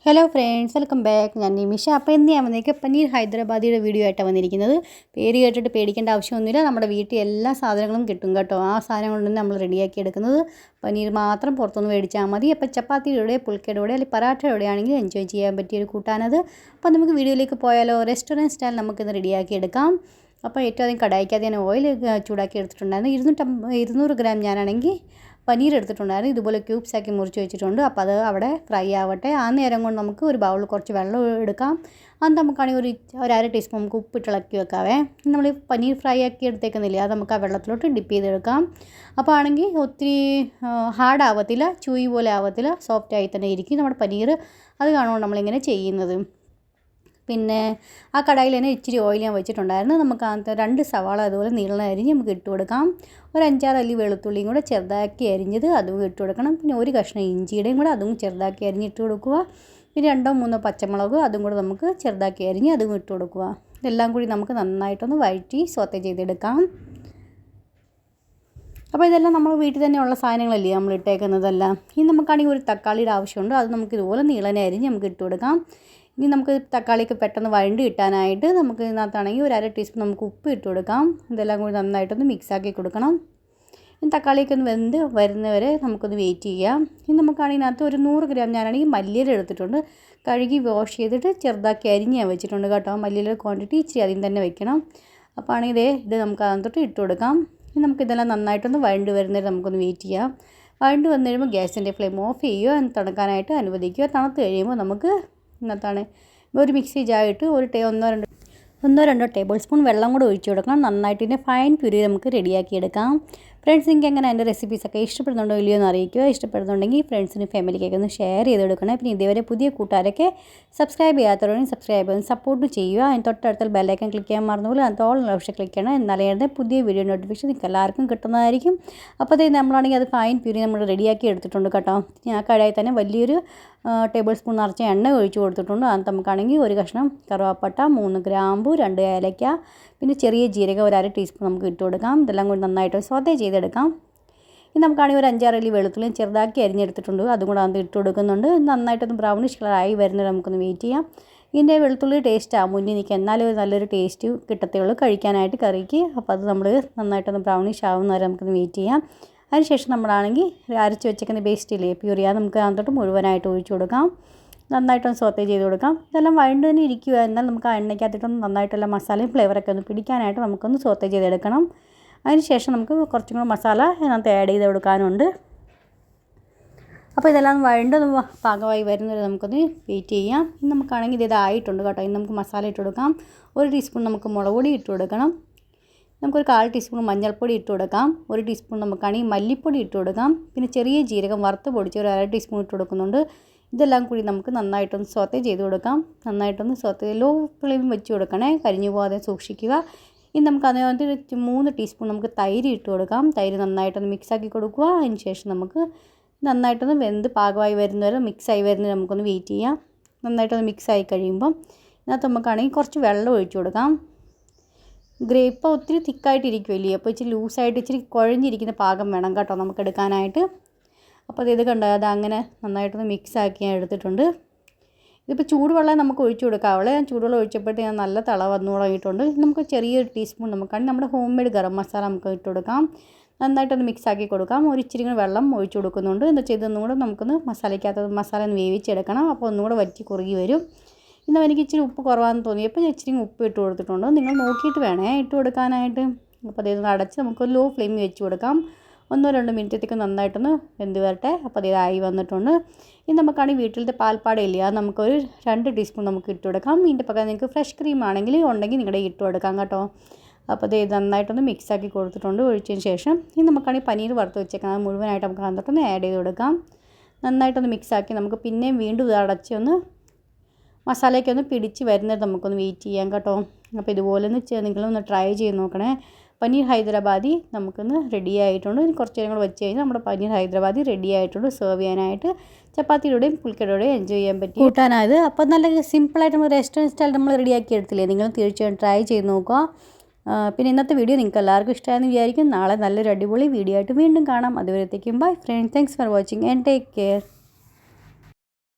Hello friends, welcome back. ഞാൻ നിമിഷ. അപ്പോൾ ഇന്ന് ഞാൻ വന്നേക്ക് പനീർ ഹൈദരാബാദിയുടെ വീഡിയോ ആയിട്ടാണ് വന്നിരിക്കുന്നത്. പേര് കേട്ടിട്ട് പേടിക്കേണ്ട ആവശ്യമൊന്നുമില്ല. നമ്മുടെ വീട്ടിൽ എല്ലാ സാധനങ്ങളും കിട്ടും കേട്ടോ. ആ സാധനം കൊണ്ട് നമ്മൾ റെഡിയാക്കി എടുക്കുന്നത്. പനീർ മാത്രം പുറത്തുനിന്ന് മേടിച്ചാൽ മതി. അപ്പോൾ ചപ്പാത്തിയുടെ പുൽക്കയുടെ അല്ലെങ്കിൽ പരാഠയുടെ ആണെങ്കിൽ എൻജോയ് ചെയ്യാൻ പറ്റിയൊരു കൂട്ടാനത്. അപ്പോൾ നമുക്ക് വീഡിയോയിലേക്ക് പോയാലോ. റെസ്റ്റോറൻറ്റ് സ്റ്റൈൽ നമുക്കിന്ന് റെഡിയാക്കി എടുക്കാം. അപ്പോൾ ഏറ്റവും ആദ്യം കടായിക്കകത്ത് ഞാൻ ഓയിൽ ചൂടാക്കി എടുത്തിട്ടുണ്ടായിരുന്നു. 200 ഗ്രാം ഞാനാണെങ്കിൽ പനീർ എടുത്തിട്ടുണ്ടായിരുന്നു. ഇതുപോലെ ക്യൂബ്സ് ആക്കി മുറിച്ച് വെച്ചിട്ടുണ്ട്. അപ്പോൾ അത് അവിടെ ഫ്രൈ ആവട്ടെ. ആ നേരം കൊണ്ട് നമുക്ക് ഒരു ബൗളിൽ കുറച്ച് വെള്ളം എടുക്കാം. അത് നമുക്കാണെങ്കിൽ ഒരു അര ടീസ്പൂൺ നമുക്ക് ഉപ്പിട്ട് ഇളക്കി വെക്കാവേ. നമ്മൾ പനീർ ഫ്രൈ ആക്കി എടുത്തേക്കുന്നില്ലേ, അത് നമുക്ക് ആ വെള്ളത്തിലോട്ട് ഡിപ്പ് ചെയ്തെടുക്കാം. അപ്പോൾ ആണെങ്കിൽ ഒത്തിരി ഹാർഡ് ആവത്തില്ല, ചൂയി പോലെ ആവത്തില്ല, സോഫ്റ്റായി തന്നെ ഇരിക്കും നമ്മുടെ പനീർ. അത് കാണുമ്പോൾ നമ്മളിങ്ങനെ ചെയ്യുന്നത്. പിന്നെ ആ കടായിൽ തന്നെ ഇച്ചിരി ഓയിൽ ഞാൻ വെച്ചിട്ടുണ്ടായിരുന്നു. നമുക്ക് അതിനകത്ത് 2 സവാള അതുപോലെ നീളം അരിഞ്ഞ് നമുക്ക് ഇട്ട് കൊടുക്കാം. ഒരു 5-6 അല്ലി വെളുത്തുള്ളിയും കൂടെ ചെറുതാക്കി അരിഞ്ഞത് അതും ഇട്ട് കൊടുക്കണം. പിന്നെ ഒരു കഷ്ണം ഇഞ്ചിയുടെയും കൂടെ അതും ചെറുതാക്കി അരിഞ്ഞിട്ട് കൊടുക്കുക. പിന്നെ 2-3 പച്ചമുളക് അതും കൂടെ നമുക്ക് ചെറുതാക്കി അരിഞ്ഞ് അതും ഇട്ട് കൊടുക്കുക. ഇതെല്ലാം കൂടി നമുക്ക് നന്നായിട്ടൊന്ന് വഴറ്റി സോത്തെ ചെയ്തെടുക്കാം. അപ്പോൾ ഇതെല്ലാം നമ്മൾ വീട്ടിൽ തന്നെ ഉള്ള സാധനങ്ങളല്ലേ നമ്മൾ ഇട്ടേക്കുന്നതെല്ലാം. ഇനി നമുക്കാണെങ്കിൽ ഒരു തക്കാളിയുടെ ആവശ്യമുണ്ട്. അത് നമുക്ക് ഇതുപോലെ നീളനെ അരിഞ്ഞ് നമുക്ക് ഇട്ട് കൊടുക്കാം. ഇനി നമുക്ക് തക്കാളിക്ക് പെട്ടെന്ന് വഴണ്ടി കിട്ടാനായിട്ട് നമുക്ക് ഇതിനകത്താണെങ്കിൽ ഒരു അര ടീസ്പൂൺ നമുക്ക് ഉപ്പ് ഇട്ട് കൊടുക്കാം. ഇതെല്ലാം കൂടി നന്നായിട്ടൊന്ന് മിക്സാക്കി കൊടുക്കണം. ഇനി തക്കാളിയൊക്കെ ഒന്ന് വെന്ത് വരുന്നവരെ നമുക്കൊന്ന് വെയിറ്റ് ചെയ്യാം. ഇനി നമുക്കാണെങ്കിൽ ഇതിനകത്ത് ഒരു 100 ഗ്രാം ഞാനാണെങ്കിൽ മല്ലിയില എടുത്തിട്ടുണ്ട്. കഴുകി വാഷ് ചെയ്തിട്ട് ചെറുതാക്കി അരിഞ്ഞ് ഞാൻ വെച്ചിട്ടുണ്ട് കേട്ടോ. മല്ലിയിലയുടെ ക്വാണ്ടിറ്റി ഇച്ചിരി അധികം തന്നെ വെക്കണം. അപ്പോൾ ആണെങ്കിൽ ഇത് നമുക്ക് അതിനകത്തോട്ട് ഇട്ട് കൊടുക്കാം. ഇനി നമുക്കിതെല്ലാം നന്നായിട്ടൊന്ന് വഴണ്ട് വരുന്നവരെ നമുക്കൊന്ന് വെയിറ്റ് ചെയ്യാം. വഴണ്ട് വന്നു കഴിയുമ്പോൾ ഗ്യാസിൻ്റെ ഫ്ലെയിം ഓഫ് ചെയ്യുക, തണുക്കാനായിട്ട് അനുവദിക്കുക. തണുത്ത് കഴിയുമ്പോൾ നമുക്ക് ഇന്നത്താണ് ഒരു മിക്സി ജാറിട്ട് ഒന്നോ രണ്ടോ ടേബിൾ സ്പൂൺ വെള്ളം കൂടെ ഒഴിച്ച് കൊടുക്കണം. നന്നായിട്ട് ഇതിൻ്റെ ഫൈൻ പ്യൂരി നമുക്ക് റെഡിയാക്കി എടുക്കാം. ഫ്രണ്ട്സ്, നിങ്ങൾക്ക് എങ്ങനെ എൻ്റെ റെസിപ്പീസൊക്കെ ഇഷ്ടപ്പെടുന്നുണ്ടോ ഇല്ലയോ എന്ന് അറിയിക്കുക. ഇഷ്ടപ്പെടുന്നുണ്ടെങ്കിൽ ഫ്രണ്ട്സിനും ഫാമിലിക്കൊക്കെ ഒന്ന് ഷെയർ ചെയ്ത് കൊടുക്കണം. പിന്നെ ഇതേവരെ പുതിയ കൂട്ടുകാരൊക്കെ സബ്സ്ക്രൈബ് ചെയ്യാത്തവരുണ്ടെങ്കിൽ സബ്സ്ക്രൈബ് ചെയ്ത് സപ്പോർട്ട് ചെയ്യുക. അതിന് തൊട്ടടുത്ത ബെല്ലൈക്കൺ ക്ലിക്ക് ചെയ്യാൻ മറന്നുപോലെ അതിന് ഓൾ ഓപ്ഷൻ ക്ലിക്ക് ചെയ്യണം. എന്നാലേ പുതിയ വീഡിയോ നോട്ടിഫിക്കേഷൻ നിങ്ങൾക്ക് എല്ലാവർക്കും കിട്ടുന്നതായിരിക്കും. അപ്പോൾ അത് നമ്മളാണെങ്കിൽ അത് ഫൈൻ പ്യൂരി നമ്മൾ റെഡിയാക്കി എടുത്തിട്ടുണ്ട് കേട്ടോ. ഞാൻ കടായി തന്നെ വലിയൊരു ടേബിൾ സ്പൂൺ നിറച്ച എണ്ണ ഒഴിച്ച് കൊടുത്തിട്ടുണ്ട്. അത് നമുക്കാണെങ്കിൽ ഒരു കഷ്ണം കറുവാപ്പട്ട, 3 ഗ്രാമ്പു, 2 ഏലക്ക, പിന്നെ ചെറിയ ജീരകം ഒരു അര ടീസ്പൂൺ നമുക്ക് ഇട്ട് കൊടുക്കാം. ഇതെല്ലാം കൂടി നന്നായിട്ട് സോത്തെ ചെയ്തെടുക്കാം. ഇനി നമുക്കാണെങ്കിൽ ഒരു 5-6 അല്ലി വെളുത്തുള്ളിയും ചെറുതാക്കി അരിഞ്ഞെടുത്തിട്ടുണ്ട്. അതും കൂടെ അത് ഇട്ട് കൊടുക്കുന്നുണ്ട്. നന്നായിട്ടൊന്ന് ബ്രൗണിഷ് കളറായി വരുന്നത് നമുക്കൊന്ന് വെയിറ്റ് ചെയ്യാം. ഇതിൻ്റെ വെളുത്തുള്ളി ടേസ്റ്റാണ് മുന്നിൽ നിൽക്കുക, എന്നാലും നല്ലൊരു ടേസ്റ്റ് കിട്ടത്തേ ഉള്ളൂ കഴിക്കാനായിട്ട് കറിക്ക്. അപ്പോൾ അത് നമ്മൾ നന്നായിട്ടൊന്ന് ബ്രൗണിഷ് ആവുന്നവരെ നമുക്കൊന്ന് വെയിറ്റ് ചെയ്യാം. അതിനുശേഷം നമ്മളാണെങ്കിൽ അരച്ച് വെച്ചേക്കുന്ന പേസ്റ്റില്ലേ പ്യൂരി, അത് നമുക്ക് അതിനകത്തോട്ട് മുഴുവനായിട്ട് ഒഴിച്ച് കൊടുക്കാം. നന്നായിട്ടൊന്ന് സോത്തെ ചെയ്ത് കൊടുക്കാം. ഇതെല്ലാം വഴണ്ട് തന്നെ ഇരിക്കുക, എന്നാൽ നമുക്ക് ആ എണ്ണയ്ക്കകത്തിട്ടൊന്ന് നന്നായിട്ടുള്ള മസാലയും ഫ്ലേവറൊക്കെ ഒന്ന് പിടിക്കാനായിട്ട് നമുക്കൊന്ന് സോത്തെ ചെയ്തെടുക്കണം. അതിനുശേഷം നമുക്ക് കുറച്ചും കൂടെ മസാല അതിനകത്ത് ആഡ് ചെയ്ത് കൊടുക്കാനുണ്ട്. അപ്പോൾ ഇതെല്ലാം വഴണ്ട് പാകമായി വരുന്നത് നമുക്കൊന്ന് വെയിറ്റ് ചെയ്യാം. ഇനി നമുക്കാണെങ്കിൽ ഇതായിട്ടുണ്ട് കേട്ടോ. ഇനി നമുക്ക് മസാല ഇട്ട് കൊടുക്കാം. 1 ടീസ്പൂൺ നമുക്ക് മുളക് പൊടി ഇട്ട് കൊടുക്കണം. നമുക്കൊരു 1/4 ടീസ്പൂൺ മഞ്ഞൾപ്പൊടി ഇട്ട് കൊടുക്കാം. 1 ടീസ്പൂൺ നമുക്കാണെങ്കിൽ മല്ലിപ്പൊടി ഇട്ട് കൊടുക്കാം. പിന്നെ ചെറിയ ജീരകം വറുത്ത് പൊടിച്ച് ഒരു അര ടീസ്പൂൺ ഇട്ട് കൊടുക്കുന്നുണ്ട്. ഇതെല്ലാം കൂടി നമുക്ക് നന്നായിട്ടൊന്ന് സോത്തെ ചെയ്ത് കൊടുക്കാം. നന്നായിട്ടൊന്ന് സോത്തെ ലോ ഫ്ലെയിം വെച്ച് കൊടുക്കണേ, കരിഞ്ഞു പോകാതെ സൂക്ഷിക്കുക. ഇനി നമുക്ക് അതിനകത്ത് 3 ടീസ്പൂൺ നമുക്ക് തൈര് ഇട്ട് കൊടുക്കാം. തൈര് നന്നായിട്ടൊന്ന് മിക്സാക്കി കൊടുക്കുക. അതിന് ശേഷം നമുക്ക് നന്നായിട്ടൊന്ന് വെന്ത് പാകമായി വരുന്നവരെ മിക്സായി വരുന്നവരെ നമുക്കൊന്ന് വെയിറ്റ് ചെയ്യാം. നന്നായിട്ടൊന്ന് മിക്സായി കഴിയുമ്പം ഇതിനകത്ത് നമുക്കാണെങ്കിൽ കുറച്ച് വെള്ളം ഒഴിച്ച് കൊടുക്കാം. ഇപ്പോൾ ഒത്തിരി തിക്കായിട്ടിരിക്കുമല്ലേ, അപ്പോൾ ഇച്ചിരി ലൂസായിട്ട് ഇച്ചിരി കുഴഞ്ഞിരിക്കുന്ന പാകം വേണം കേട്ടോ നമുക്ക് എടുക്കാനായിട്ട്. അപ്പോൾ ഇത് കണ്ടോ, അത് അങ്ങനെ നന്നായിട്ടൊന്ന് മിക്സാക്കി ഞാൻ എടുത്തിട്ടുണ്ട്. ഇതിപ്പോൾ ചൂടുവെള്ളം നമുക്ക് ഒഴിച്ചു കൊടുക്കാം. അവളെ ഞാൻ ചൂടുവെള്ളം ഒഴിച്ചപ്പോഴത്തെ ഞാൻ നല്ല തള വന്നു തുടങ്ങിയിട്ടുണ്ട്. നമുക്ക് ചെറിയൊരു ടീസ്പൂൺ നമുക്കാണെങ്കിൽ നമ്മുടെ ഹോം മെയ്ഡ് ഗരം മസാല നമുക്ക് ഇട്ട് കൊടുക്കാം. നന്നായിട്ടൊന്ന് മിക്സാക്കി കൊടുക്കാം. ഒരു ഇച്ചിരി വെള്ളം ഒഴിച്ചു കൊടുക്കുന്നുണ്ട്. എന്താ ചെയ്തൊന്നും കൂടെ നമുക്കൊന്ന് മസാല ഒന്ന് വേവിച്ചെടുക്കണം. അപ്പോൾ ഒന്നും കൂടെ വറ്റി കുറുകി വരും. ഇന്ന് എനിക്ക് ഇച്ചിരി ഉപ്പ് കുറവാണെന്ന് തോന്നിയപ്പോൾ ഞാൻ ഇച്ചിരി ഉപ്പ് ഇട്ട് കൊടുത്തിട്ടുണ്ട്. നിങ്ങൾ നോക്കിയിട്ട് വേണേ ഇട്ട് കൊടുക്കാനായിട്ട്. അപ്പോൾ അതൊന്ന് അടച്ച് നമുക്ക് ലോ ഫ്ലെയിമിൽ വെച്ച് കൊടുക്കാം. 1-2 മിനിറ്റത്തേക്ക് നന്നായിട്ടൊന്ന് വെന്ത് വരട്ടെ. അപ്പോൾ ഇതായി വന്നിട്ടുണ്ട്. ഇനി നമുക്കാണെങ്കിൽ വീട്ടിലത്തെ പാൽപ്പാടയില്ലേ, അത് നമുക്കൊരു 2 ടീസ്പൂൺ നമുക്ക് ഇട്ട് കൊടുക്കാം. ഇതിൻ്റെ പകരം നിങ്ങൾക്ക് ഫ്രഷ് ക്രീം ആണെങ്കിൽ ഉണ്ടെങ്കിൽ നിങ്ങളുടെ ഇട്ട് കൊടുക്കാം കേട്ടോ. അപ്പോൾ ഇത് നന്നായിട്ടൊന്ന് മിക്സാക്കി കൊടുത്തിട്ടുണ്ട്. ഒഴിച്ചതിന് ശേഷം ഇനി നമുക്കാണെങ്കിൽ പനീർ വറുത്ത് വെച്ചേക്കാം. അത് മുഴുവനായിട്ട് നമുക്ക് അതിനകത്തൊന്ന് ആഡ് ചെയ്ത് കൊടുക്കാം. നന്നായിട്ടൊന്ന് മിക്സാക്കി നമുക്ക് പിന്നെയും വീണ്ടും ഇത് അടച്ച് ഒന്ന് മസാലയൊക്കെ ഒന്ന് പിടിച്ച് വരുന്നത് നമുക്കൊന്ന് വെയിറ്റ് ചെയ്യാം കേട്ടോ. അപ്പോൾ ഇതുപോലെ നിങ്ങളൊന്ന് ട്രൈ ചെയ്ത് നോക്കണേ. പനീർ ഹൈദരാബാദി നമുക്കൊന്ന് റെഡി ആയിട്ടുണ്ട്. ഇനി കുറച്ച് നേരം കൂടെ വെച്ച് കഴിഞ്ഞാൽ നമ്മുടെ പനീർ ഹൈദരാബാദി റെഡി ആയിട്ടുണ്ട്. സെർവ് ചെയ്യാനായിട്ട് ചപ്പാത്തിയുടെയും പുൽക്കടയുടെയും എൻജോയ് ചെയ്യാൻ പറ്റി കൂട്ടാനായത്. അപ്പോൾ നല്ല സിമ്പിളായിട്ട് നമ്മൾ റെസ്റ്റോറൻറ്റ് സ്റ്റൈൽ നമ്മൾ റെഡിയാക്കി എടുത്തില്ലേ, നിങ്ങൾ തീർച്ചയായും ട്രൈ ചെയ്ത് നോക്കുക. പിന്നെ ഇന്നത്തെ വീഡിയോ നിങ്ങൾക്ക് എല്ലാവർക്കും ഇഷ്ടമായെന്ന് വിചാരിക്കും. നാളെ നല്ലൊരു അടിപൊളി വീഡിയോ ആയിട്ട് വീണ്ടും കാണാം. അതുവരത്തേക്കും bye friends, thanks for watching and take care.